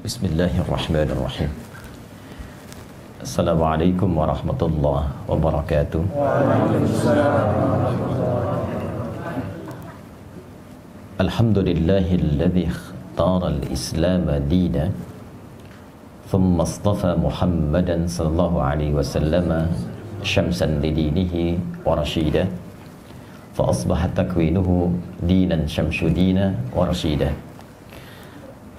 Bismillahirrahmanirrahim. Assalamualaikum warahmatullahi wabarakatuh. Alhamdulillahilladzi ikhtara al-Islam dina thumma istafa Muhammadan sallallahu alaihi wasallam syamsan lidinihi wa rashida fa asbaha takwinuhu dinan syamsudina wa rashida.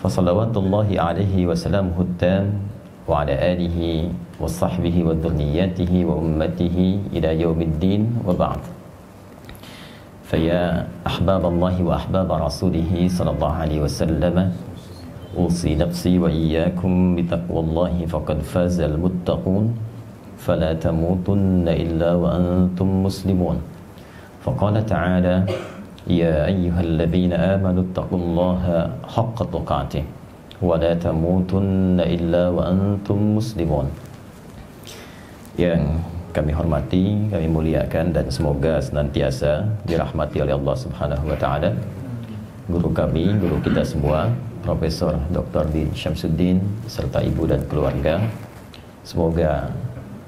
Fasalawatullahi alaihi wasallamuhu tam wa ala alihi wa sahbihi wa dhurriyyatihi wa ummatihi ila yaumiddin wa ba'd. Faya ahbaballahi wa ahbaba rasulihi sallallahu alaihi wasallam, usi nafsi wa iyyakum bitaqwallahi faqad fazal muttaqun fala tamutunna illa wa antum muslimun. Faqala ta'ala يا أيها الذين آمنوا اتقوا الله حق تقاته ولا تموتن إلا وأنتم مسلمون. Yang kami hormati, kami muliakan, dan semoga senantiasa dirahmati oleh Allah Subhanahu wa taala. Guru kami, guru kita semua, Profesor Dr. Din Syamsuddin serta ibu dan keluarga. Semoga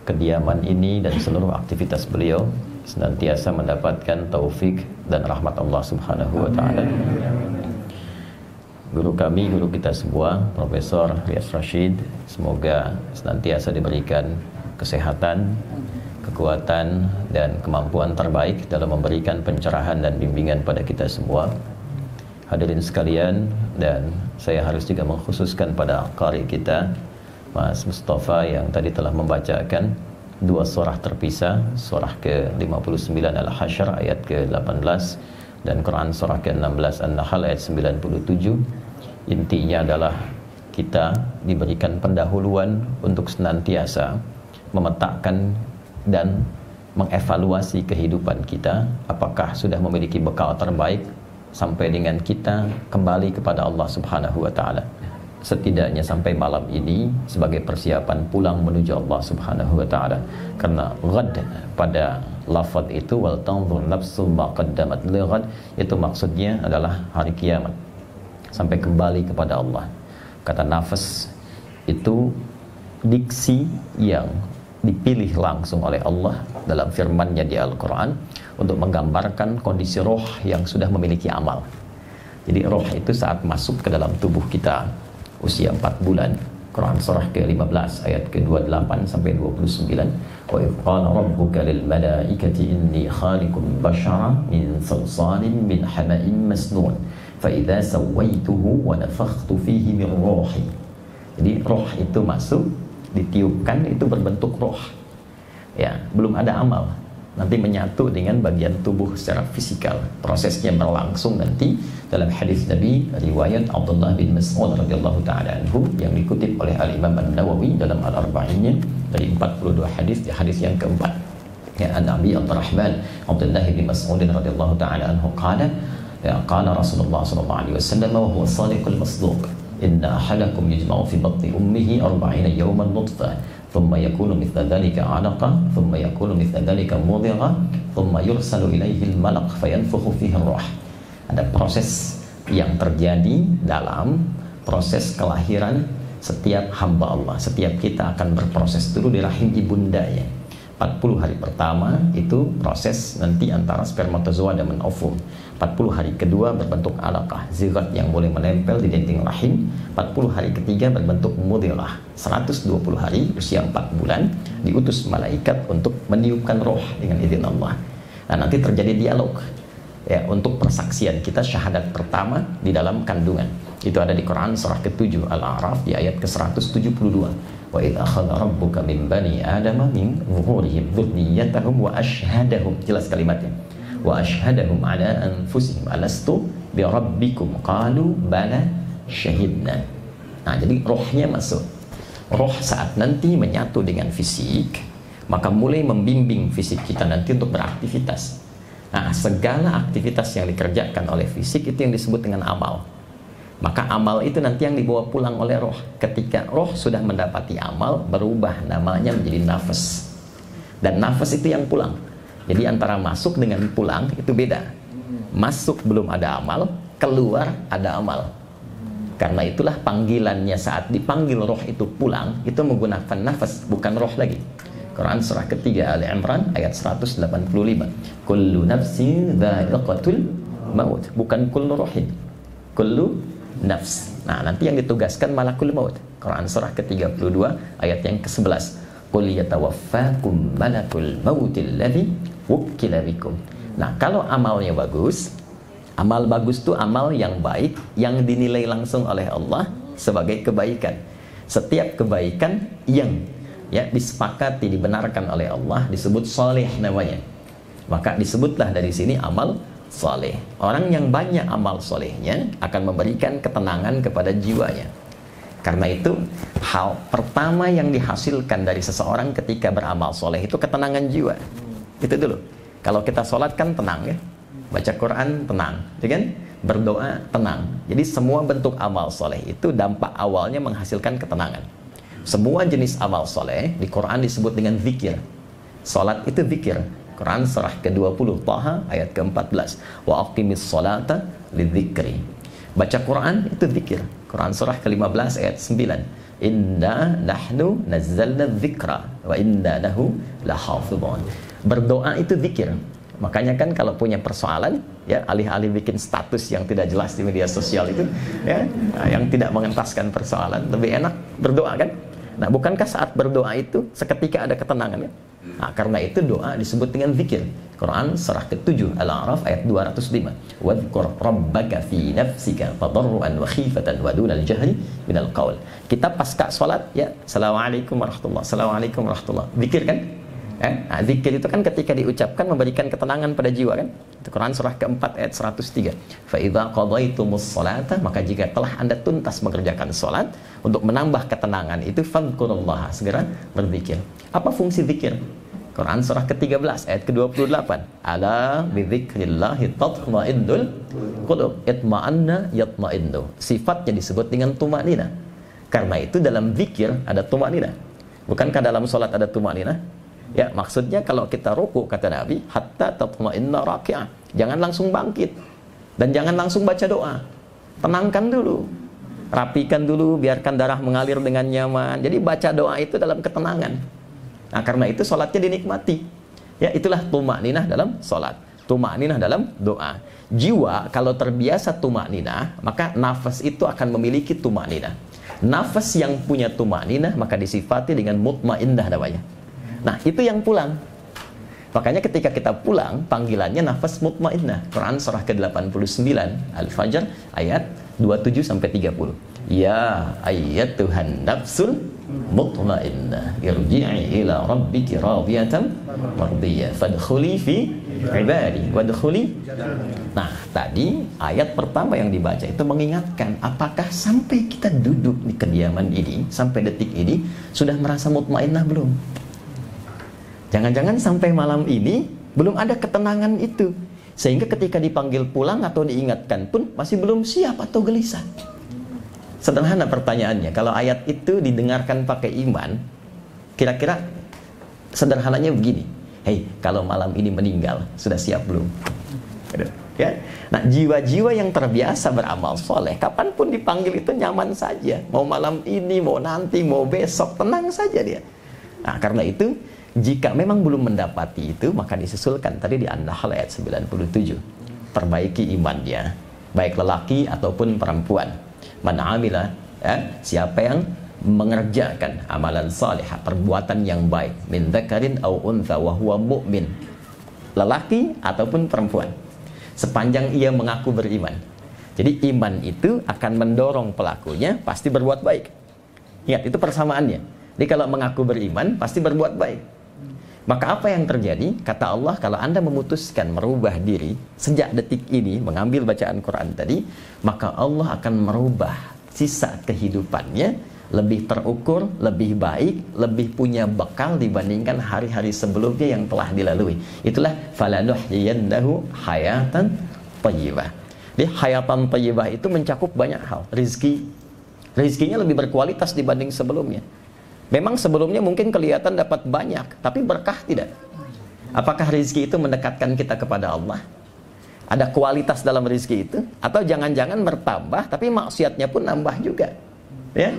kediaman ini dan seluruh aktivitas beliau senantiasa mendapatkan taufik dan rahmat Allah Subhanahu wa taala. Guru kami, guru kita semua, Profesor Rias Rashid, semoga senantiasa diberikan kesehatan, kekuatan, dan kemampuan terbaik dalam memberikan pencerahan dan bimbingan pada kita semua. Hadirin sekalian, dan saya harus juga mengkhususkan pada qari kita, Mas Mustafa, yang tadi telah membacakan dua surah terpisah, surah ke-59 Al-Hasyr ayat ke-18 dan Quran surah ke-16 An-Nahl ayat 97. Intinya adalah kita diberikan pendahuluan untuk senantiasa memetakan dan mengevaluasi kehidupan kita, apakah sudah memiliki bekal terbaik sampai dengan kita kembali kepada Allah Subhanahu wa taala. Setidaknya sampai malam ini sebagai persiapan pulang menuju Allah Subhanahu wa taala. Karena ghad pada lafaz itu wal tanzur nafsu ma qaddamat li ghad, itu maksudnya adalah hari kiamat. Sampai kembali kepada Allah. Kata nafas itu diksi yang dipilih langsung oleh Allah dalam firman-Nya di Al-Qur'an untuk menggambarkan kondisi roh yang sudah memiliki amal. Jadi roh itu saat masuk ke dalam tubuh kita usia 4 bulan, Quran surah ke-15 ayat ke-28 sampai 29, wa idh qala rabbuka lil malaikati inni khaliqun bashara min salsalin min hama'in masnun fa idza sawaituhu wa nafakhtu fihi min ruhi. Jadi roh itu masuk, ditiupkan, itu berbentuk roh. Ya, belum ada amal. Nanti menyatu dengan bagian tubuh secara fisikal. Prosesnya berlangsung nanti dalam hadis Nabi riwayat Abdullah bin Mas'ud radhiyallahu taala anhu yang dikutip oleh Al-Imam An-Nawawi dalam Al-Arba'innya dari 42 hadis, di hadis yang keempat. Ya, Nabi Abdurrahman Abdullah bin Mas'ud radhiyallahu taala anhu qala, ya qala Rasulullah sallallahu alaihi wasallam wa huwa shadiqul masduq, inna ahadakum yajma'u fi batni ummihi 40 yawman nutfah ثم يكون مثل ذلك علقة ثم يكون مثل ذلك مضغة ثم يرسل إليه الملك فينفخ فيه الروح. Ada proses yang terjadi dalam proses kelahiran setiap hamba Allah. Setiap kita akan berproses dulu di rahim ibundanya. 40 hari pertama itu proses nanti antara spermatozoa dan ovum. 40 hari kedua berbentuk alaqah, zigot yang boleh menempel di dinding rahim. 40 hari ketiga berbentuk mudghah. 120 hari usia 4 bulan diutus malaikat untuk meniupkan roh dengan izin Allah. Nah, nanti terjadi dialog ya untuk persaksian kita syahadat pertama di dalam kandungan. Itu ada di Quran surah ke-7 Al-A'raf di ayat ke-172. Wa idz akhadha rabbuka min bani adama min zuhurihim dzurriyyatahum wa ashhadahum, jelas kalimatnya. Wa ashhadahum ala anfusihim alastu bi rabbikum qalu bala syahidna. Nah, jadi rohnya masuk. Roh saat nanti menyatu dengan fisik, maka mulai membimbing fisik kita nanti untuk beraktivitas. Nah, segala aktivitas yang dikerjakan oleh fisik itu yang disebut dengan amal. Maka amal itu nanti yang dibawa pulang oleh roh. Ketika roh sudah mendapati amal, berubah namanya menjadi nafas. Dan nafas itu yang pulang. Jadi antara masuk dengan pulang itu beda. Masuk belum ada amal, keluar ada amal. Karena itulah panggilannya saat dipanggil roh itu pulang, itu menggunakan nafas, bukan roh lagi. Quran surah ketiga Ali Imran ayat 185. Kullu nafsin dha'iqatul maut, bukan kullu rohin. Kullu nafs. Nah, nanti yang ditugaskan malakul maut. Quran surah ke-32 ayat yang ke-11. Qul yatawaffakum malakul mautil ladzi wukkila bikum. Nah, kalau amalnya bagus, amal bagus itu amal yang baik yang dinilai langsung oleh Allah sebagai kebaikan. Setiap kebaikan yang disepakati dibenarkan oleh Allah disebut soleh namanya. Maka disebutlah dari sini amal soleh. Orang yang banyak amal solehnya akan memberikan ketenangan kepada jiwanya. Karena itu hal pertama yang dihasilkan dari seseorang ketika beramal soleh itu ketenangan jiwa. Itu dulu. Kalau kita sholat kan tenang ya, baca Quran tenang, ya kan? Berdoa tenang. Jadi semua bentuk amal soleh itu dampak awalnya menghasilkan ketenangan. Semua jenis amal soleh di Quran disebut dengan zikir. Sholat itu zikir. Quran surah ke-20 Taha ayat ke-14. Wa aqimis sholata lidzikri. Baca Quran itu zikir. Quran surah ke-15 ayat 9. Inna nahnu nazzalna dzikra wa inna lahu lahafidhun. Berdoa itu zikir. Makanya kan kalau punya persoalan, ya alih-alih bikin status yang tidak jelas di media sosial itu, ya, yang tidak mengentaskan persoalan, lebih enak berdoa kan? Nah, bukankah saat berdoa itu seketika ada ketenangan ya? Nah, karena itu doa disebut dengan zikir. Quran surah ke-7 Al-A'raf ayat 205. Wadhkur rabbaka fi nafsika tadarruan wa khifatan wa dunal jahri minal qaul. Kita pasca salat ya, assalamualaikum warahmatullahi, assalamualaikum warahmatullahi. Zikir kan? Nah, zikir itu kan ketika diucapkan memberikan ketenangan pada jiwa kan? Itu Quran surah ke-4 ayat 103. Fa idza qadaitumus sholata, maka jika telah Anda tuntas mengerjakan salat untuk menambah ketenangan itu fadhkurullaha, segera berzikir. Apa fungsi zikir? Quran surah ke-13 ayat ke-28. Ala bidzikrillahi tatma'innul qulub. Itma'anna yatma'innu. Sifatnya disebut dengan tumanina. Karena itu dalam zikir ada tumanina. Bukankah dalam salat ada tumanina? Ya, maksudnya kalau kita ruku kata Nabi, hatta tatma'inna raki'ah. Jangan langsung bangkit dan jangan langsung baca doa. Tenangkan dulu. Rapikan dulu, biarkan darah mengalir dengan nyaman. Jadi baca doa itu dalam ketenangan. Nah, karena itu sholatnya dinikmati. Ya, itulah tumakninah dalam sholat, tumakninah dalam doa. Jiwa kalau terbiasa tumakninah, maka nafas itu akan memiliki tumakninah. Nafas yang punya tumakninah maka disifati dengan mutmainnah namanya. Nah, itu yang pulang. Makanya ketika kita pulang, panggilannya nafas mutmainnah. Quran surah ke-89 Al-Fajr ayat 27 sampai 30. Ya ayyatuhan nafsul mutmainnah irji'i ila rabbiki radiyatan mardiyah fadkhuli fi ibadi wadkhuli. Nah, tadi ayat pertama yang dibaca itu mengingatkan apakah sampai kita duduk di kediaman ini, sampai detik ini sudah merasa mutmainnah belum? Jangan-jangan sampai malam ini belum ada ketenangan itu, sehingga ketika dipanggil pulang atau diingatkan pun masih belum siap atau gelisah. Sederhana pertanyaannya, kalau ayat itu didengarkan pakai iman, kira-kira sederhananya begini. Hei, kalau malam ini meninggal, sudah siap belum? Ya? Nah, jiwa-jiwa yang terbiasa beramal soleh, kapanpun dipanggil itu nyaman saja. Mau malam ini, mau nanti, mau besok, tenang saja dia. Nah, karena itu, jika memang belum mendapati itu, maka disusulkan tadi di An-Nahl ayat 97. Perbaiki imannya, baik lelaki ataupun perempuan. Man amila, siapa yang mengerjakan amalan salih, perbuatan yang baik, min dzakarin au untha wa huwa mu'min, lelaki ataupun perempuan, sepanjang ia mengaku beriman. Jadi iman itu akan mendorong pelakunya pasti berbuat baik. Ingat, itu persamaannya. Jadi kalau mengaku beriman pasti berbuat baik. Maka apa yang terjadi? Kata Allah, kalau Anda memutuskan merubah diri sejak detik ini, mengambil bacaan Quran tadi, maka Allah akan merubah sisa kehidupannya lebih terukur, lebih baik, lebih punya bekal dibandingkan hari-hari sebelumnya yang telah dilalui. Itulah falanuhyiyannahu hayatan thayyibah. Jadi hayatan thayyibah itu mencakup banyak hal. Rizkinya lebih berkualitas dibanding sebelumnya. Memang sebelumnya mungkin kelihatan dapat banyak, tapi berkah tidak. Apakah rezeki itu mendekatkan kita kepada Allah? Ada kualitas dalam rezeki itu, atau jangan-jangan bertambah tapi maksiatnya pun nambah juga. Ya.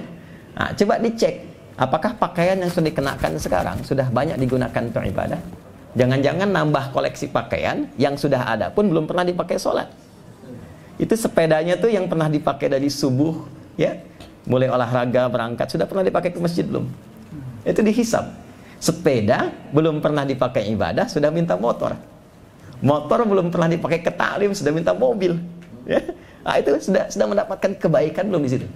Nah, coba dicek, apakah pakaian yang sudah dikenakan sekarang sudah banyak digunakan untuk ibadah? Jangan-jangan nambah koleksi pakaian yang sudah ada pun belum pernah dipakai sholat. Itu sepedanya tuh yang pernah dipakai dari subuh, ya, mulai olahraga berangkat sudah pernah dipakai ke masjid belum? Itu dihisab. Sepeda belum pernah dipakai ibadah sudah minta motor. Motor belum pernah dipakai ke taklim sudah minta mobil. Ya. Nah, itu sudah mendapatkan kebaikan belum di situ?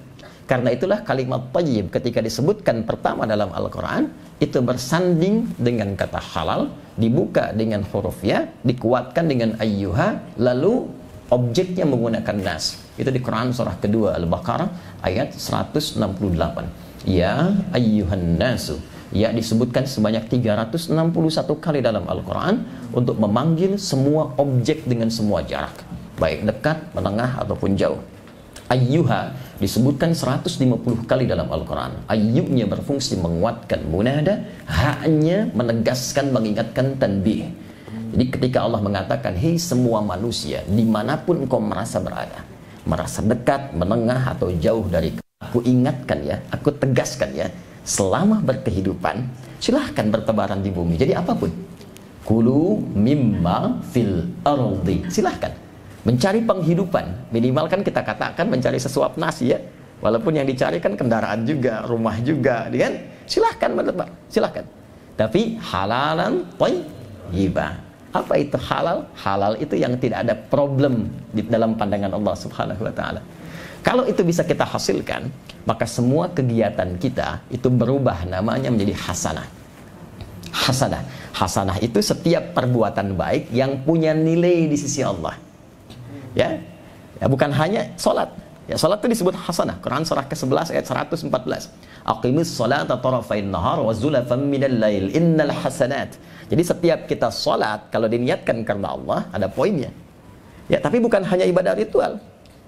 Karena itulah kalimat thayyib ketika disebutkan pertama dalam Al-Quran itu bersanding dengan kata halal, dibuka dengan huruf ya, dikuatkan dengan ayyuha, lalu objeknya menggunakan nas. Itu di Quran surah kedua Al-Baqarah ayat 168. Ya ayyuhan nasu. Ya disebutkan sebanyak 361 kali dalam Al-Quran untuk memanggil semua objek dengan semua jarak, baik dekat, menengah ataupun jauh. Ayyuha disebutkan 150 kali dalam Al-Quran. Ayyunya berfungsi menguatkan munada, haknya menegaskan, mengingatkan tanbih. Jadi ketika Allah mengatakan, hei semua manusia, dimanapun engkau merasa berada, merasa dekat, menengah atau jauh dari aku ingatkan ya, aku tegaskan ya, selama berkehidupan silahkan bertebaran di bumi. Jadi apapun, kulu mimma fil ardi, silahkan mencari penghidupan. Minimal kan kita katakan mencari sesuap nasi ya, walaupun yang dicari kan kendaraan juga, rumah juga, kan? Silahkan bertebar, silahkan. Tapi halalan thayyibah. Apa itu halal? Halal itu yang tidak ada problem di dalam pandangan Allah Subhanahu wa taala. Kalau itu bisa kita hasilkan, maka semua kegiatan kita itu berubah namanya menjadi hasanah. Hasanah. Hasanah itu setiap perbuatan baik yang punya nilai di sisi Allah. Ya, bukan hanya sholat. Ya, sholat itu disebut hasanah. Quran surah ke-11 ayat 114. Aqimis sholata tarafain nahar wa zulafan minal lail innal hasanat. Jadi setiap kita sholat kalau diniatkan karena Allah ada poinnya. Ya, tapi bukan hanya ibadah ritual.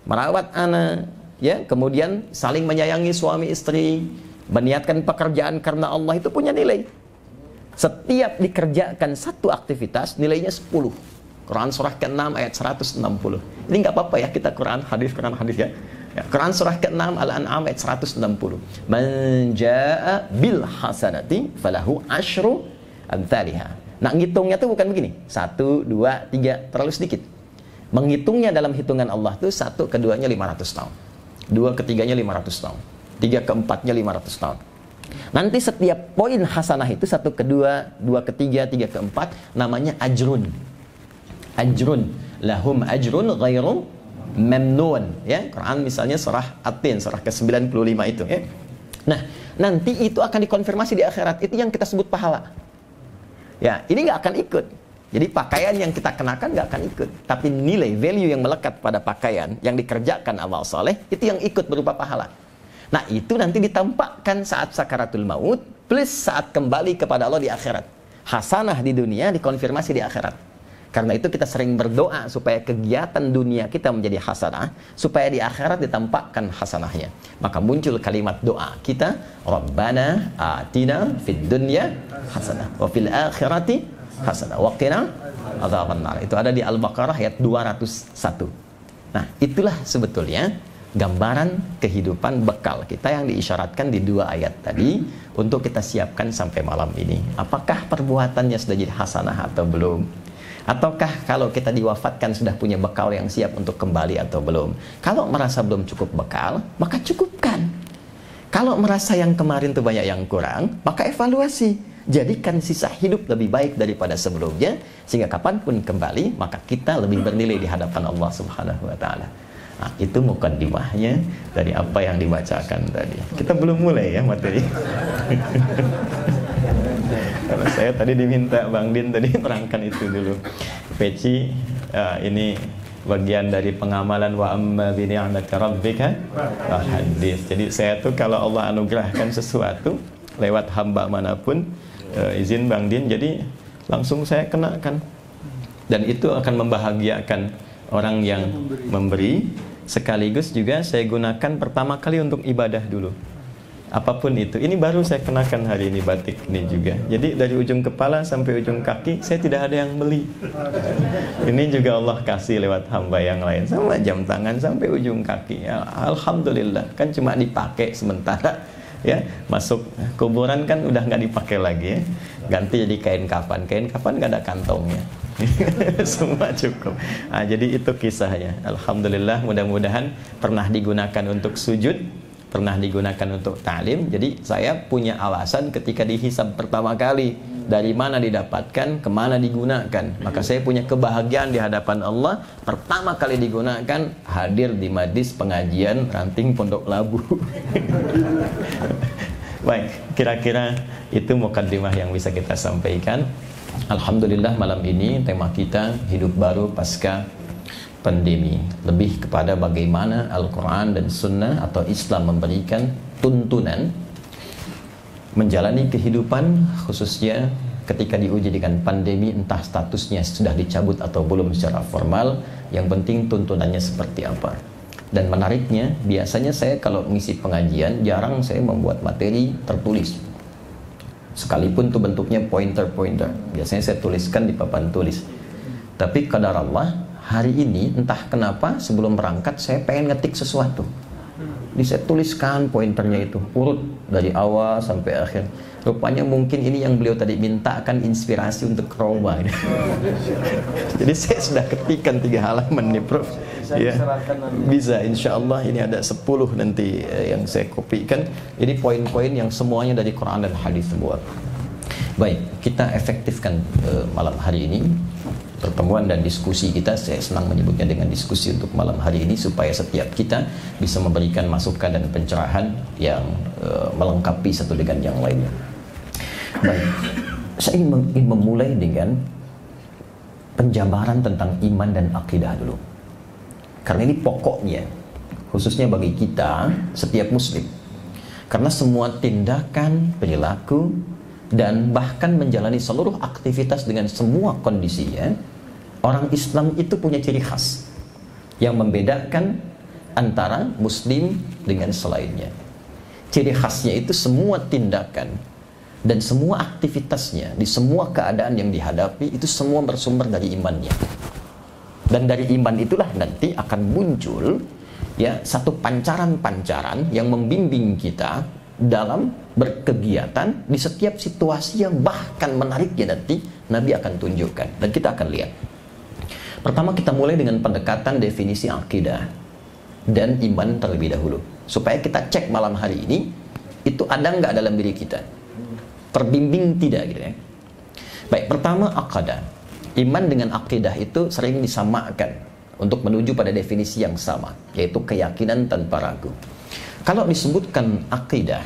Merawat anak, ya, kemudian saling menyayangi suami istri, meniatkan pekerjaan karena Allah itu punya nilai. Setiap dikerjakan satu aktivitas nilainya 10. Quran surah ke-6 ayat 160. Ini nggak apa-apa ya kita Quran hadis ya. Quran surah ke-6 Al-An'am ayat 160. Man jaa'a bil hasanati falahu asyru amsalihha. Nah, ngitungnya tuh bukan begini. 1 2 3 terlalu sedikit. Menghitungnya dalam hitungan Allah tuh 1 keduanya 500 tahun. 2 ketiganya 500 tahun. 3 keempatnya 500 tahun. Nanti setiap poin hasanah itu 1 kedua, 2 ketiga, 3 keempat namanya ajrun. Ajrun, lahum ajrun ghairu mamnun, ya. Quran misalnya surah At-Tin surah ke-95 itu ya. Nah, nanti itu akan dikonfirmasi di akhirat. Itu yang kita sebut pahala. Ya, ini nggak akan ikut. Jadi pakaian yang kita kenakan nggak akan ikut, tapi nilai value yang melekat pada pakaian yang dikerjakan amal soleh itu yang ikut berupa pahala. Nah, itu nanti ditampakkan saat sakaratul maut plus saat kembali kepada Allah di akhirat. Hasanah di dunia dikonfirmasi di akhirat. Karena itu kita sering berdoa supaya kegiatan dunia kita menjadi hasanah, supaya di akhirat ditampakkan hasanahnya. Maka muncul kalimat doa kita, Rabbana atina fid dunya hasanah wa fil akhirati hasanah wa qina adzabannar. Itu ada di Al-Baqarah ayat 201. Nah, itulah sebetulnya gambaran kehidupan bekal kita yang diisyaratkan di 2 ayat tadi untuk kita siapkan sampai malam ini. Apakah perbuatannya sudah jadi hasanah atau belum? Ataukah kalau kita diwafatkan sudah punya bekal yang siap untuk kembali atau belum? Kalau merasa belum cukup bekal, maka cukupkan. Kalau merasa yang kemarin itu banyak yang kurang, maka evaluasi. Jadikan sisa hidup lebih baik daripada sebelumnya, sehingga kapanpun kembali, maka kita lebih bernilai di hadapan Allah Subhanahu wa ta'ala. Nah, itu mukaddimahnya dari apa yang dibacakan tadi. Kita belum mulai ya materi. Karena saya tadi diminta Bang Din tadi terangkan itu dulu. Peci ini bagian dari pengamalan wa amma bi ni'mati rabbika hadis. Jadi saya tuh kalau Allah anugerahkan sesuatu lewat hamba manapun, izin Bang Din, jadi langsung saya kenakan. Dan itu akan membahagiakan orang yang memberi, sekaligus juga saya gunakan pertama kali untuk ibadah dulu. apapun itu. Ini baru saya kenakan hari ini batik ini juga. Jadi dari ujung kepala sampai ujung kaki saya tidak ada yang beli. Ini juga Allah kasih lewat hamba yang lain, sama jam tangan sampai ujung kaki. Ya, alhamdulillah, kan cuma dipakai sementara. Ya, masuk kuburan kan udah nggak dipakai lagi ya. Ganti jadi kain kafan nggak ada kantongnya. Semua cukup. Nah, jadi itu kisahnya. Alhamdulillah, mudah-mudahan pernah digunakan untuk sujud, pernah digunakan untuk ta'lim. Jadi saya punya alasan ketika dihisab pertama kali, dari mana didapatkan, kemana digunakan. Maka saya punya kebahagiaan di hadapan Allah, pertama kali digunakan hadir di majlis pengajian Ranting Pondok Labu. Baik, kira-kira itu mukaddimah yang bisa kita sampaikan. Alhamdulillah, malam ini tema kita hidup baru pasca pandemi, lebih kepada bagaimana Al-Quran dan Sunnah atau Islam memberikan tuntunan menjalani kehidupan, khususnya ketika diuji dengan pandemi, entah statusnya sudah dicabut atau belum secara formal. Yang penting tuntunannya seperti apa. Dan menariknya, biasanya saya kalau mengisi pengajian jarang saya membuat materi tertulis, sekalipun itu bentuknya pointer-pointer. Biasanya saya tuliskan di papan tulis. Tapi qadar Allah, hari ini entah kenapa sebelum berangkat saya pengen ngetik sesuatu. Jadi saya tuliskan pointernya itu, urut dari awal sampai akhir. Rupanya mungkin ini yang beliau tadi minta akan inspirasi untuk Roma. Jadi saya sudah ketikkan 3 halaman nih, Prof. Ya, bisa, insya Allah ini ada 10 nanti yang saya kopikan. Jadi poin-poin yang semuanya dari Quran dan hadis semua. Baik, kita efektifkan malam hari ini pertemuan dan diskusi kita. Saya senang menyebutnya dengan diskusi untuk malam hari ini, supaya setiap kita bisa memberikan masukan dan pencerahan yang melengkapi satu dengan yang lainnya. Baik, saya ingin memulai dengan penjabaran tentang iman dan akidah dulu, karena ini pokoknya, khususnya bagi kita setiap muslim. Karena semua tindakan, perilaku, dan bahkan menjalani seluruh aktivitas dengan semua kondisinya, orang Islam itu punya ciri khas yang membedakan antara muslim dengan selainnya. Ciri khasnya itu semua tindakan dan semua aktivitasnya di semua keadaan yang dihadapi itu semua bersumber dari imannya. Dan dari iman itulah nanti akan muncul ya satu pancaran-pancaran yang membimbing kita dalam berkegiatan di setiap situasi yang bahkan menariknya nanti Nabi akan tunjukkan dan kita akan lihat. Pertama, kita mulai dengan pendekatan definisi akidah dan iman terlebih dahulu, supaya kita cek malam hari ini itu ada nggak dalam diri kita, terbimbing tidak gitu ya. Baik, pertama akidah. Iman dengan akidah itu sering disamakan untuk menuju pada definisi yang sama, yaitu keyakinan tanpa ragu. Kalau disebutkan akidah,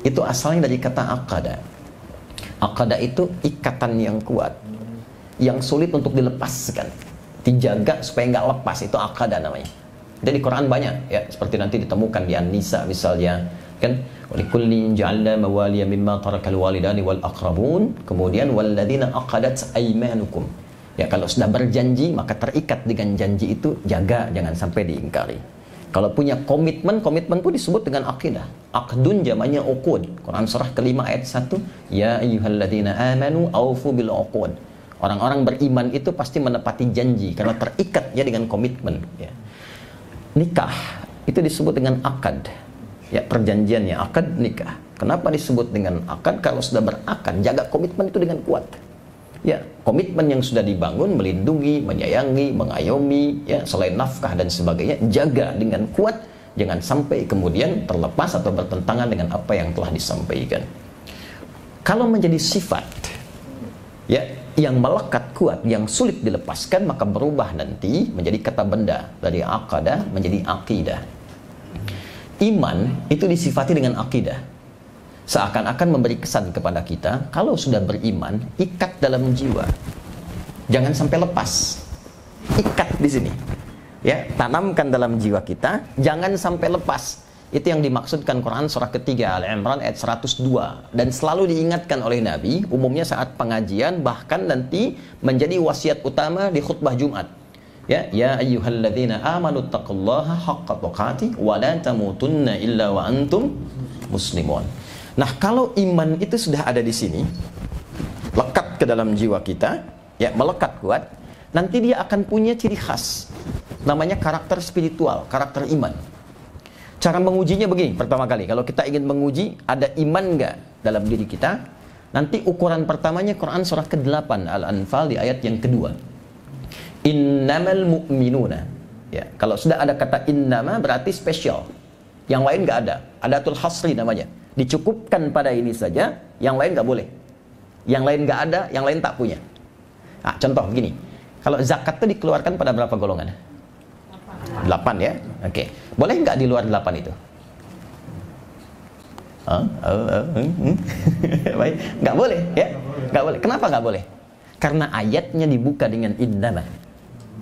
itu asalnya dari kata akada. Akada itu ikatan yang kuat, yang sulit untuk dilepaskan, dijaga supaya nggak lepas, itu akada namanya. Jadi di Quran banyak ya, seperti nanti ditemukan di An-Nisa misalnya, kan, walikullin ja'alna mawaliya mimma tarakal walidani wal aqrabun, kemudian walladzina aqadat aymanukum. Ya, kalau sudah berjanji maka terikat dengan janji itu, jaga, jangan sampai diingkari. Kalau punya komitmen, komitmen itu disebut dengan akidah. Aqdun jamaknya uqud. Quran surah kelima ayat 1, ya ayyuhalladzina amanu aufu bil uqud. Orang-orang beriman itu pasti menepati janji karena terikat ya dengan komitmen ya. Nikah itu disebut dengan akad. Ya, perjanjiannya akad nikah. Kenapa disebut dengan akad? Kalau sudah berakad, jaga komitmen itu dengan kuat. Ya, komitmen yang sudah dibangun, melindungi, menyayangi, mengayomi, ya, selain nafkah dan sebagainya, jaga dengan kuat, jangan sampai kemudian terlepas atau bertentangan dengan apa yang telah disampaikan. Kalau menjadi sifat, ya, yang melekat kuat, yang sulit dilepaskan, maka berubah nanti menjadi kata benda, dari akadah menjadi akidah. Iman itu disifati dengan akidah. Seakan-akan memberi kesan kepada kita, kalau sudah beriman, ikat dalam jiwa. Jangan sampai lepas. Ikat di sini. Ya, tanamkan dalam jiwa kita, jangan sampai lepas. Itu yang dimaksudkan Quran surah ketiga Al-Imran ayat 102. Dan selalu diingatkan oleh Nabi, umumnya saat pengajian, bahkan nanti menjadi wasiat utama di khutbah Jumat. Ya ayyuhalladzina amanu taqullaha haqqa tuqatih wa la tamutunna illa wa antum muslimun. Nah, kalau iman itu sudah ada di sini, lekat ke dalam jiwa kita, ya, melekat kuat, nanti dia akan punya ciri khas. Namanya karakter spiritual, karakter iman. Cara mengujinya begini, pertama kali, kalau kita ingin menguji ada iman enggak dalam diri kita, nanti ukuran pertamanya Quran surah ke-8 Al-Anfal di ayat yang kedua. Innamal mu'minuna. Ya, kalau sudah ada kata innama berarti spesial. Yang lain enggak ada. Adatul hasri namanya. Dicukupkan pada ini saja, yang lain enggak boleh. Yang lain enggak ada, yang lain tak punya. Nah, contoh begini. Kalau zakat itu dikeluarkan pada berapa golongan? 8 ya. Oke. Boleh enggak di luar 8 itu? Baik, enggak boleh ya. Enggak boleh. Kenapa enggak boleh? Karena ayatnya dibuka dengan innama.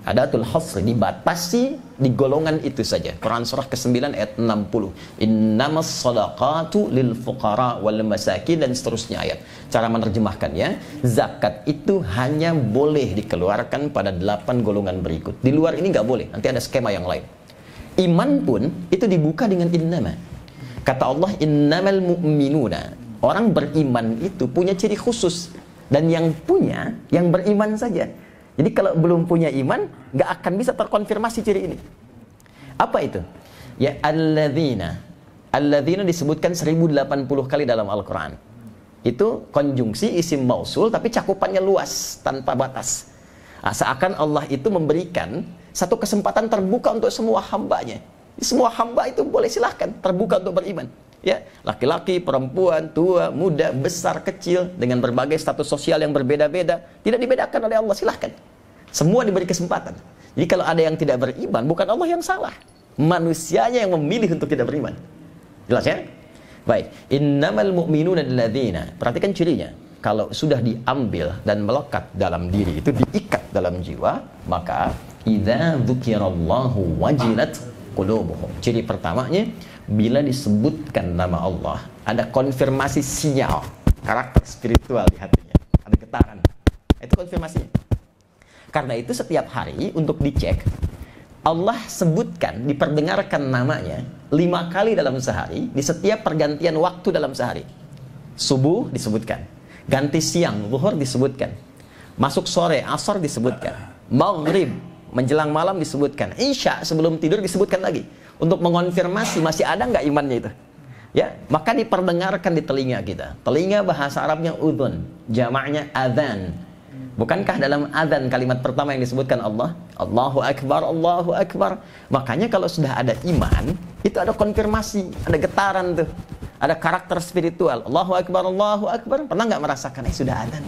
Adatul hasr, dibatasi di golongan itu saja. Quran surah ke-9 ayat 60. Innamas shadaqatu lil fuqara wal masakin, dan seterusnya ayat. Cara menerjemahkannya, zakat itu hanya boleh dikeluarkan pada 8 golongan berikut. Di luar ini nggak boleh, nanti ada skema yang lain. Iman pun itu dibuka dengan innama. Kata Allah, innamal mu'minuna. Orang beriman itu punya ciri khusus, dan yang punya yang beriman saja. Jadi kalau belum punya iman, nggak akan bisa terkonfirmasi ciri ini. Apa itu? Ya, alladzina. Alladzina disebutkan 1080 kali dalam Al-Quran. Itu konjungsi isim mausul, tapi cakupannya luas, tanpa batas. Nah, seakan Allah itu memberikan satu kesempatan terbuka untuk semua hambanya. Semua hamba itu boleh silahkan, terbuka untuk beriman. Ya, laki-laki, perempuan, tua, muda, besar, kecil, dengan berbagai status sosial yang berbeda-beda, tidak dibedakan oleh Allah, silahkan. Semua diberi kesempatan. Jadi kalau ada yang tidak beriman, bukan Allah yang salah, manusianya yang memilih untuk tidak beriman. Jelas ya? Baik. Innamal mu'minuna alladzina. Perhatikan cirinya. Kalau sudah diambil dan melekat dalam diri, itu diikat dalam jiwa, maka idza dzukirallahu wajilat qulubuhum. Ciri pertamanya, bila disebutkan nama Allah, ada konfirmasi sinyal karakter spiritual di hatinya, ada getaran. Itu konfirmasinya. Karena itu setiap hari untuk dicek, Allah sebutkan, diperdengarkan namanya 5 kali dalam sehari, di setiap pergantian waktu dalam sehari. Subuh disebutkan, ganti siang, zuhur disebutkan, masuk sore, asar disebutkan, maghrib, menjelang malam disebutkan, isya sebelum tidur disebutkan lagi, untuk mengonfirmasi masih ada nggak imannya itu. Ya, maka diperdengarkan di telinga kita. Telinga bahasa Arabnya udhun, jamaknya adhan. Bukankah dalam adzan kalimat pertama yang disebutkan Allah, Allahu Akbar, Allahu Akbar. Makanya kalau sudah ada iman, itu ada konfirmasi, ada getaran tuh, ada karakter spiritual. Allahu Akbar, Allahu Akbar. Pernah nggak merasakan sudah adzan?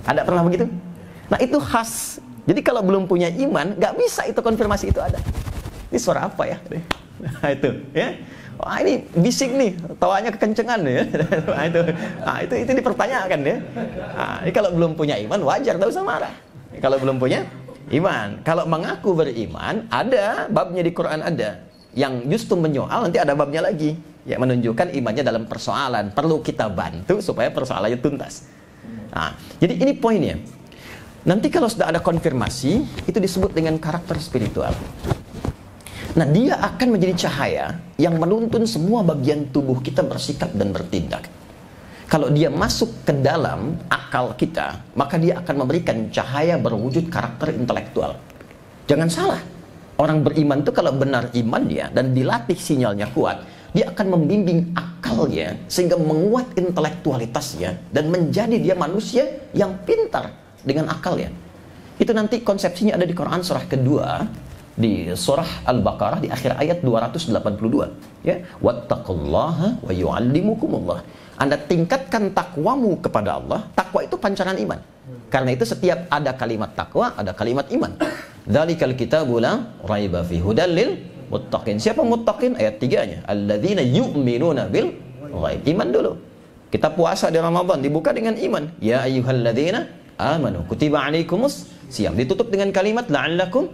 Ada pernah begitu? Nah, itu khas. Jadi kalau belum punya iman, nggak bisa itu konfirmasi itu ada. Ini suara apa ya? Nah, itu ya. Wah, ini bising nih, tawanya kekencengan ya. Nah, itu dipertanyakan ya. Nah, ini kalau belum punya iman wajar, tak usah marah. Kalau belum punya iman, kalau mengaku beriman, ada babnya di Quran ada. Yang justru menyoal, nanti ada babnya lagi. Ya, menunjukkan imannya dalam persoalan. Perlu kita bantu supaya persoalannya tuntas. Nah, jadi ini poinnya. Nanti kalau sudah ada konfirmasi, itu disebut dengan karakter spiritual. Nah, dia akan menjadi cahaya yang menuntun semua bagian tubuh kita bersikap dan bertindak. Kalau dia masuk ke dalam akal kita, maka dia akan memberikan cahaya berwujud karakter intelektual. Jangan salah, orang beriman itu kalau benar iman dia dan dilatih sinyalnya kuat, dia akan membimbing akalnya sehingga menguat intelektualitasnya dan menjadi dia manusia yang pintar dengan akalnya. Itu nanti konsepsinya ada di Quran surah kedua, di surah Al-Baqarah di akhir ayat 282, ya, wattaqullaha wa yu'allimukumullah. Anda tingkatkan takwamu kepada Allah. Takwa itu pancaran iman. Karena itu setiap ada kalimat takwa, ada kalimat iman. Dzalikal kitabu la raiba fi hudal lil muttaqin. Siapa muttaqin? Ayat 3-nya. Alladzina yu'minuna bil ghaib. Iman dulu. Kita puasa di Ramadan dibuka dengan iman. Ya ayyuhalladzina amanu kutiba alaikumus siyam. Ditutup dengan kalimat la'allakum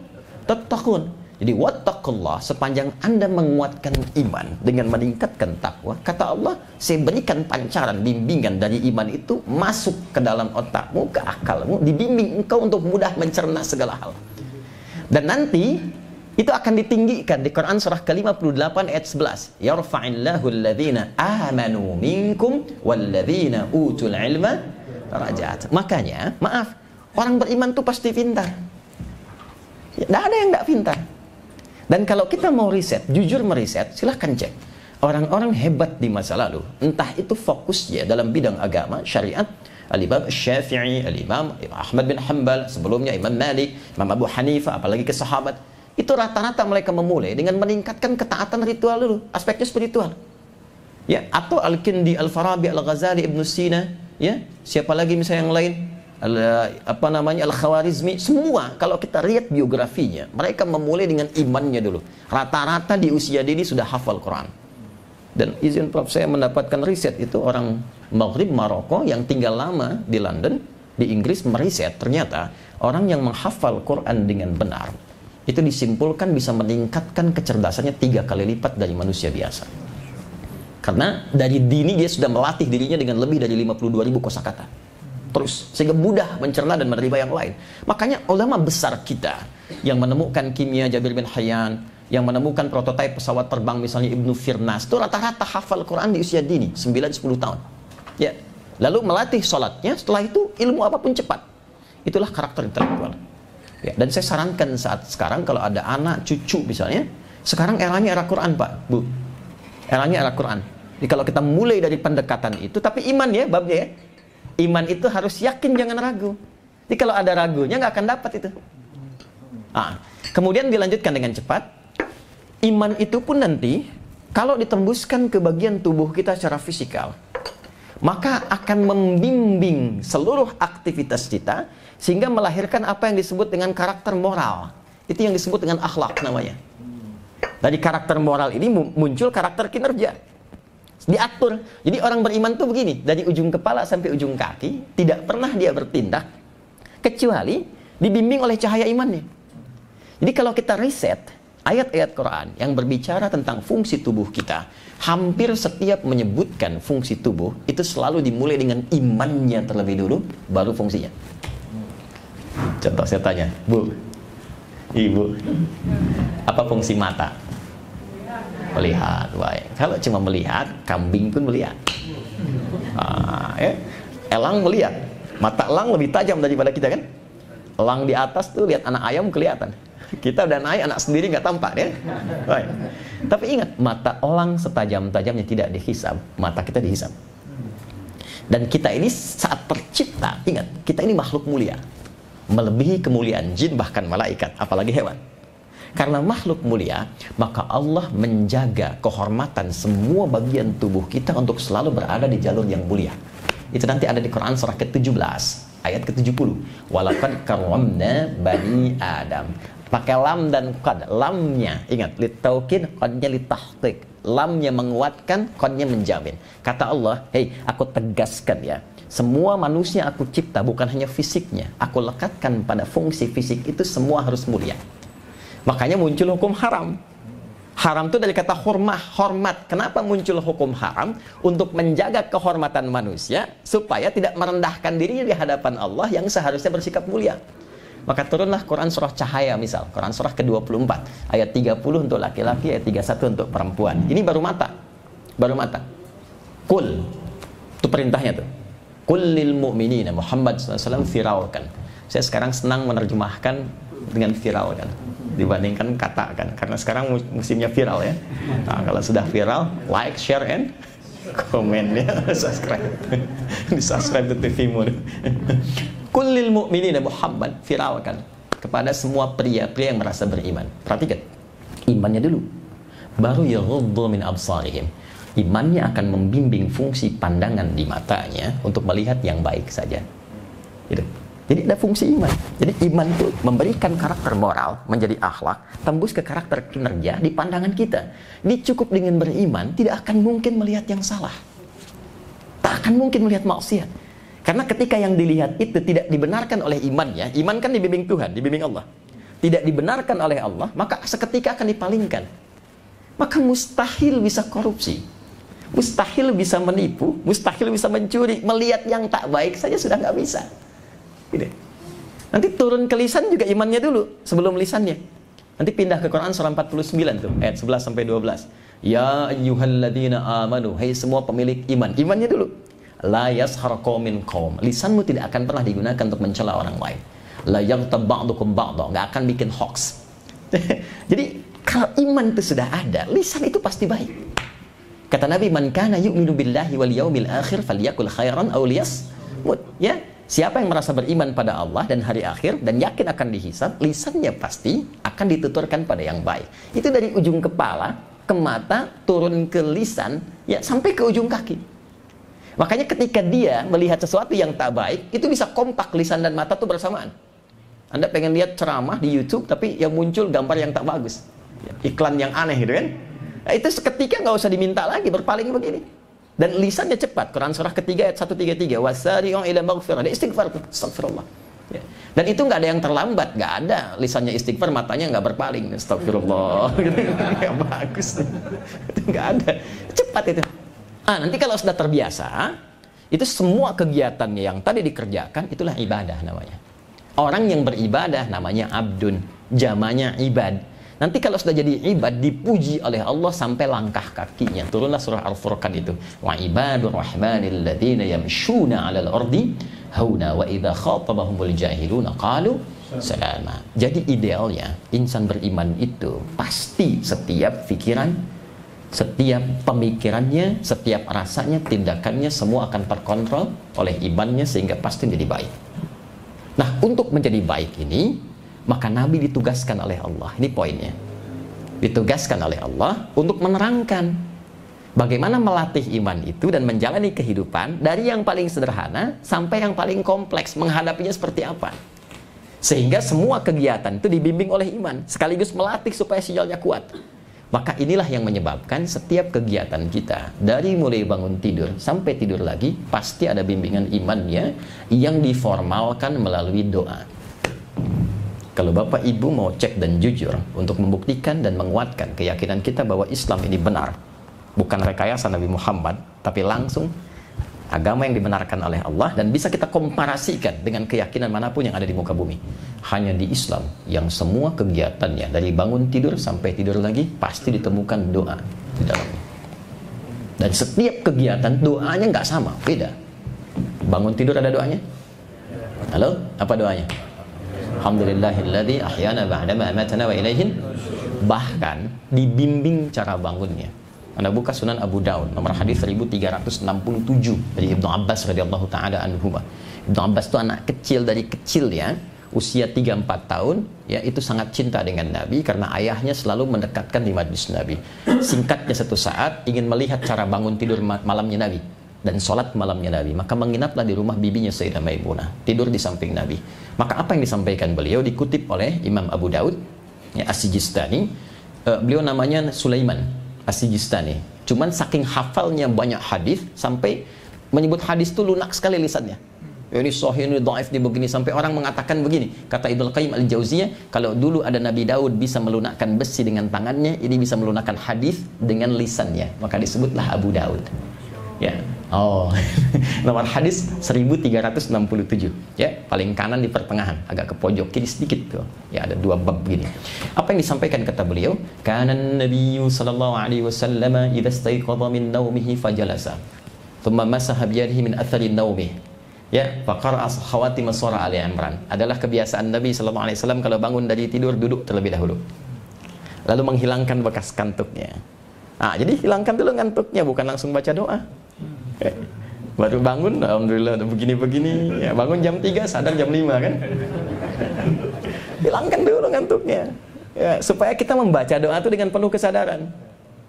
tattaqun. Jadi wattaqullah, sepanjang Anda menguatkan iman dengan meningkatkan takwa, kata Allah, saya berikan pancaran bimbingan dari iman itu masuk ke dalam otakmu, ke akalmu, dibimbing engkau untuk mudah mencerna segala hal. Dan nanti itu akan ditinggikan di Quran surah ke-58 ayat 11. Yarfa'illahu alladhina amanu minkum walladhina utul ilma darajat. Makanya, maaf, orang beriman tuh pasti pintar. Tidak ada yang tidak pintar. Dan kalau kita mau riset, jujur meriset, silahkan cek. Orang-orang hebat di masa lalu, entah itu fokusnya dalam bidang agama, syariat, Al-Imam Syafi'i, Al-Imam Ahmad bin Hanbal, sebelumnya Imam Malik, Imam Abu Hanifah, apalagi ke sahabat, itu rata-rata mereka memulai dengan meningkatkan ketaatan ritual dulu, aspeknya spiritual. Ya, atau Al-Kindi, Al-Farabi, Al-Ghazali, Ibn Sina, ya, siapa lagi misalnya yang lain, Al-Khawarizmi, semua kalau kita lihat biografinya, mereka memulai dengan imannya dulu. Rata-rata di usia dini sudah hafal Quran. Dan izin Prof, saya mendapatkan riset itu orang Maghrib Maroko yang tinggal lama di London, di Inggris, meriset ternyata orang yang menghafal Quran dengan benar itu disimpulkan bisa meningkatkan kecerdasannya 3 kali lipat dari manusia biasa. Karena dari dini dia sudah melatih dirinya dengan lebih dari 52.000 kosakata. Terus, sehingga mudah mencerna dan menerima yang lain. Makanya ulama besar kita yang menemukan kimia, Jabir bin Hayyan, yang menemukan prototipe pesawat terbang misalnya Ibnu Firnas, itu rata-rata hafal Quran di usia dini, 9-10 tahun. Ya. Lalu melatih sholatnya, setelah itu ilmu apapun cepat. Itulah karakter intelektual. Ya. Dan saya sarankan saat sekarang kalau ada anak, cucu misalnya, sekarang eranya era Quran Pak, Bu. Eranya era Quran. Jadi kalau kita mulai dari pendekatan itu, tapi iman ya, babnya ya. Iman itu harus yakin, jangan ragu. Jadi kalau ada ragunya nggak akan dapat itu. Kemudian dilanjutkan dengan cepat. Iman itu pun nanti kalau ditembuskan ke bagian tubuh kita secara fisikal, maka akan membimbing seluruh aktivitas kita sehingga melahirkan apa yang disebut dengan karakter moral. Itu yang disebut dengan akhlak namanya. Dari karakter moral ini muncul karakter kinerja. Diatur. Jadi orang beriman tuh begini, dari ujung kepala sampai ujung kaki tidak pernah dia bertindak kecuali dibimbing oleh cahaya imannya. Jadi kalau kita riset ayat-ayat Quran yang berbicara tentang fungsi tubuh kita, hampir setiap menyebutkan fungsi tubuh itu selalu dimulai dengan imannya terlebih dulu, baru fungsinya. Contoh saya tanya, Bu, Ibu, apa fungsi mata? Melihat. Baik. Kalau cuma melihat, kambing pun melihat. Elang melihat. Mata elang lebih tajam daripada kita kan? Elang di atas tuh lihat anak ayam kelihatan. Kita udah naik, anak sendiri nggak tampak ya. Baik. Tapi ingat, mata elang setajam-tajamnya tidak dihisab, mata kita dihisab. Dan kita ini saat tercipta, ingat, kita ini makhluk mulia, melebihi kemuliaan jin bahkan malaikat, apalagi hewan. Karena makhluk mulia, maka Allah menjaga kehormatan semua bagian tubuh kita untuk selalu berada di jalur yang mulia. Itu nanti ada di Quran surah ke-17 ayat ke-70. Walaqad karramna bani Adam. Pakai lam dan qad. Lamnya, ingat, litaukid, qadnya litahqiq. Lamnya menguatkan, qadnya menjamin. Kata Allah, hei, aku tegaskan ya, semua manusia aku cipta bukan hanya fisiknya, aku lekatkan pada fungsi fisik itu semua harus mulia. Makanya muncul hukum haram. Haram itu dari kata hormat. Kenapa muncul hukum haram? Untuk menjaga kehormatan manusia supaya tidak merendahkan dirinya di hadapan Allah yang seharusnya bersikap mulia. Maka turunlah Quran surah Cahaya misal, Quran surah ke-24 ayat 30 untuk laki-laki, ayat 31 untuk perempuan. Ini baru mata. Baru mata. Qul. Itu perintahnya tuh. Qul lil mu'minina, Muhammad SAW viralkan. Saya sekarang senang menerjemahkan dengan viralkan dibandingkan katakan, karena sekarang musimnya viral ya. Nah, kalau sudah viral, like, share, and komen ya, subscribe. Di subscribe ke TV-mu. Kullil mu'minina Muhammad, viralkan kepada semua pria-pria yang merasa beriman. Perhatikan, imannya dulu, baru yaghuddu min absarihim. Imannya akan membimbing fungsi pandangan di matanya untuk melihat yang baik saja. Gitu. Jadi ada fungsi iman. Jadi iman itu memberikan karakter moral menjadi akhlak, tembus ke karakter kinerja di pandangan kita. Ini cukup dengan beriman, tidak akan mungkin melihat yang salah. Tak akan mungkin melihat maksiat. Karena ketika yang dilihat itu tidak dibenarkan oleh imannya, iman kan dibimbing Tuhan, dibimbing Allah. Tidak dibenarkan oleh Allah, maka seketika akan dipalingkan. Maka mustahil bisa korupsi. Mustahil bisa menipu, mustahil bisa mencuri. Melihat yang tak baik saja sudah nggak bisa. Gitu. Nanti turun ke lisan juga imannya dulu sebelum lisannya. Nanti pindah ke Quran surah 49 tuh, ayat 11 sampai 12. Ya ayyuhalladzina amanu, hai semua pemilik iman. Imannya dulu. La yashar qaumin qaum. Lisanmu tidak akan pernah digunakan untuk mencela orang lain. La yaghtab ba'dukum ba'dha, enggak akan bikin hoax. Jadi kalau iman itu sudah ada, lisan itu pasti baik. Kata Nabi, man kana yu'minu billahi wal yaumil akhir falyakul khairan aw liyasmut. Ya, siapa yang merasa beriman pada Allah dan hari akhir dan yakin akan dihisab, lisannya pasti akan dituturkan pada yang baik. Itu dari ujung kepala ke mata, turun ke lisan, ya sampai ke ujung kaki. Makanya ketika dia melihat sesuatu yang tak baik, itu bisa kompak lisan dan mata tuh bersamaan. Anda pengen lihat ceramah di YouTube, tapi yang muncul gambar yang tak bagus, iklan yang aneh gitu kan. Nah, itu seketika nggak usah diminta lagi, berpaling begini. Dan lisannya cepat. Quran surah ketiga ayat 133. Wasari'u ila maghfirah. Dia istighfar tuh. Astagfirullah. Ya. Dan itu nggak ada yang terlambat. Nggak ada. Lisannya istighfar, matanya nggak berpaling. Astagfirullah. Gitu. Nggak bagus. Itu nggak ada. Cepat itu. Nanti kalau sudah terbiasa, itu semua kegiatannya yang tadi dikerjakan, itulah ibadah namanya. Orang yang beribadah namanya abdun. Jamanya ibad. Nanti kalau sudah jadi ibad, dipuji oleh Allah sampai langkah kakinya. Turunlah surah Al-Furqan itu. Wa ibadur rahmanil ladzina yamshuna 'alal ardi hauna wa idza khatabahumul jahiluna qalu salama. Jadi idealnya insan beriman itu pasti setiap pikiran, setiap pemikirannya, setiap rasanya, tindakannya semua akan terkontrol oleh imannya sehingga pasti menjadi baik. Nah, untuk menjadi baik ini maka Nabi ditugaskan oleh Allah. Ini poinnya. Ditugaskan oleh Allah untuk menerangkan bagaimana melatih iman itu dan menjalani kehidupan dari yang paling sederhana sampai yang paling kompleks, menghadapinya seperti apa. Sehingga semua kegiatan itu dibimbing oleh iman, sekaligus melatih supaya sinyalnya kuat. Maka inilah yang menyebabkan setiap kegiatan kita, dari mulai bangun tidur sampai tidur lagi, pasti ada bimbingan imannya yang diformalkan melalui doa. Kalau Bapak Ibu mau cek dan jujur untuk membuktikan dan menguatkan keyakinan kita bahwa Islam ini benar, bukan rekayasa Nabi Muhammad, tapi langsung agama yang dibenarkan oleh Allah dan bisa kita komparasikan dengan keyakinan manapun yang ada di muka bumi. Hanya di Islam yang semua kegiatannya dari bangun tidur sampai tidur lagi pasti ditemukan doa di dalamnya. Dan setiap kegiatan doanya nggak sama, beda. Bangun tidur ada doanya? Halo, apa doanya? Alhamdulillahilladzi ahyana ba'dama amatana wa ilaihin. Bahkan dibimbing cara bangunnya. Anda buka Sunan Abu Daud nomor hadis 1367 dari Ibnu Abbas radhiyallahu taala anhuma. Ibnu Abbas itu anak kecil, dari kecil ya, usia 3-4 tahun ya, itu sangat cinta dengan Nabi karena ayahnya selalu mendekatkan di majlis Nabi. Singkatnya, satu saat ingin melihat cara bangun tidur malamnya Nabi dan sholat malamnya Nabi, maka menginaplah di rumah bibinya Sayyidah Maimunah, tidur di samping Nabi. Maka apa yang disampaikan beliau dikutip oleh Imam Abu Daud ya, As-Sijistani. Beliau namanya Sulaiman As-Sijistani. Cuman saking hafalnya banyak hadis sampai menyebut hadis itu lunak sekali lisannya. Ini sahih, ini dhaif, ini begini, sampai orang mengatakan begini. Kata Ibnu Qayyim Al-Jauziyah, kalau dulu ada Nabi Daud bisa melunakkan besi dengan tangannya, ini bisa melunakkan hadis dengan lisannya. Maka disebutlah Abu Daud. Ya. Oh, nomor hadis 1367 ya, paling kanan di pertengahan, agak ke pojok kiri sedikit tuh. Ya, ada 2 bab begini. Apa yang disampaikan kata beliau? Kana an-nabiyyu sallallahu alaihi wasallam idza istayqadha min nawmihi fajalasa. Thumma masaha bi yadihi min athari nawmihi. Ya, faqara'a khawatim surah Ali Imran. Adalah kebiasaan Nabi sallallahu alaihi wasallam kalau bangun dari tidur duduk terlebih dahulu. Lalu menghilangkan bekas kantuknya. Jadi hilangkan dulu ngantuknya, bukan langsung baca doa. Baru bangun, alhamdulillah udah begini-begini ya, bangun jam 3, sadar jam 5 kan. Hilangkan dulu ngantuknya ya, supaya kita membaca doa itu dengan penuh kesadaran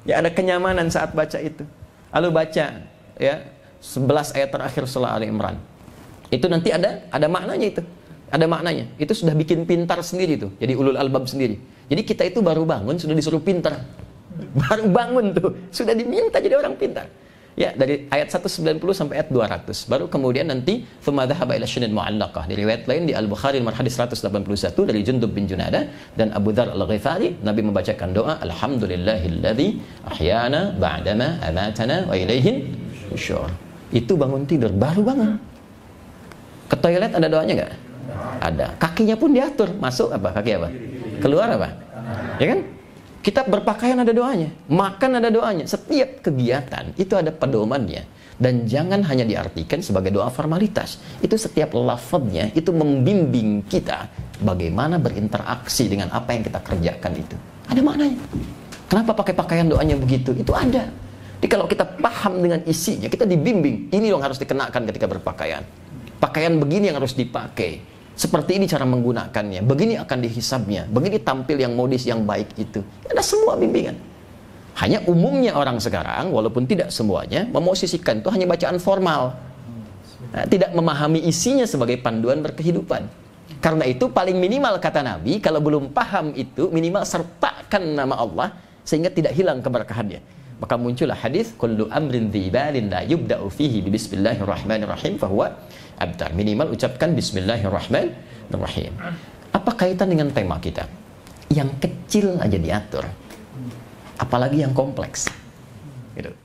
ya, ada kenyamanan saat baca itu. Lalu baca ya 11 ayat terakhir surah Ali Imran. Itu nanti ada maknanya itu. Ada maknanya. Itu sudah bikin pintar sendiri tuh. Jadi ulul albab sendiri. Jadi kita itu baru bangun sudah disuruh pintar. Baru bangun tuh sudah diminta jadi orang pintar. Ya, dari ayat 190 sampai ayat 200. Baru kemudian nanti thumma dhahaba ila syinin mu'allaqah. Di riwayat lain di Al-Bukhari nomor hadis 181 dari Jundub bin Junadah dan Abu Dzar Al-Ghifari, Nabi membacakan doa alhamdulillahilladzi ahyana ba'dama amatana wa ilaihin nusyur. Itu bangun tidur, baru bangun. Ke toilet ada doanya enggak? Ada. Kakinya pun diatur. Masuk apa? Kaki apa? Keluar apa? Ya kan? Kita berpakaian ada doanya, makan ada doanya. Setiap kegiatan itu ada pedomannya. Dan jangan hanya diartikan sebagai doa formalitas. Itu setiap lafadznya itu membimbing kita bagaimana berinteraksi dengan apa yang kita kerjakan itu. Ada maknanya. Kenapa pakai pakaian doanya begitu? Itu ada. Jadi kalau kita paham dengan isinya, kita dibimbing. Ini yang harus dikenakan ketika berpakaian. Pakaian begini yang harus dipakai. Seperti ini cara menggunakannya, begini akan dihisabnya, begini tampil yang modis yang baik itu. Ada semua bimbingan. Hanya umumnya orang sekarang, walaupun tidak semuanya, memosisikan itu hanya bacaan formal. Nah, tidak memahami isinya sebagai panduan berkehidupan. Karena itu paling minimal kata Nabi, kalau belum paham itu, minimal sertakan nama Allah, sehingga tidak hilang keberkahannya. Maka muncullah hadis, kullu amrin dzibalin la yubda'u fihi bismillahirrahmanirrahim fahuwa abtar. Minimal ucapkan bismillahirrahmanirrahim. Apa kaitan dengan tema kita? Yang kecil aja diatur, apalagi yang kompleks. Gitu.